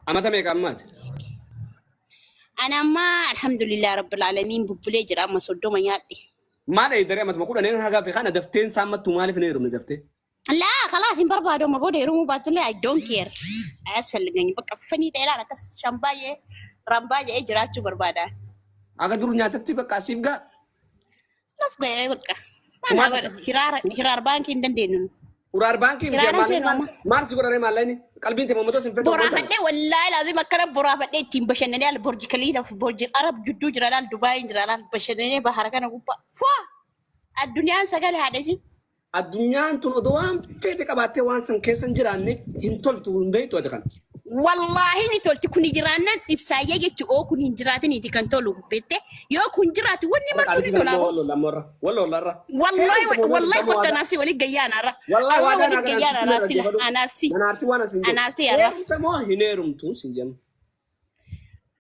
أما تمي كمات أنا ما الحمد لله رب العالمين ببلي جرا ما صدوا ما يادي ما لا يدري ما تقول أنا هذا في خانة دفتين سامة تمالي في نيرم دفتين لا خلاص إن بربادو ما بودي يرومو باتلي I don't care أسفل لجني بقى فني تيلا أنا كاس شامباية رامباية جراتشو بربادا أكاد دورني أتبتي بقى سيف جا نفقة بقى ما أنا هرار بانكي ندندنون urar banki Kira mti sih, Mama. mar sigura ne malani qalbi inte mamoto sin feto borafadhe wallahi lazim akkana borafadhe ittiin bashannanee al borji kaliila borji arab judduu jiraadhaan dubaay jiraadhaan bashannanee bahara kana gubbaa fwa addunyaan sagale haadhesi addunyaan tun odowaan fete qabattee waan san keessan jiraanne hin toltu hundee to adekan wallahi ni tolti kun jiraannan ibsaayee jechu oo kun hin jiraatiniti kan tolu bette yoo kun jiraati wanni martu ni tolaabo wallo larra wallahi qotta nafsi wali gayyaanarra wallahi wali gayyaanarra nafsi anarsi wana sinje anarsi yarra mo hinerum tu sinjem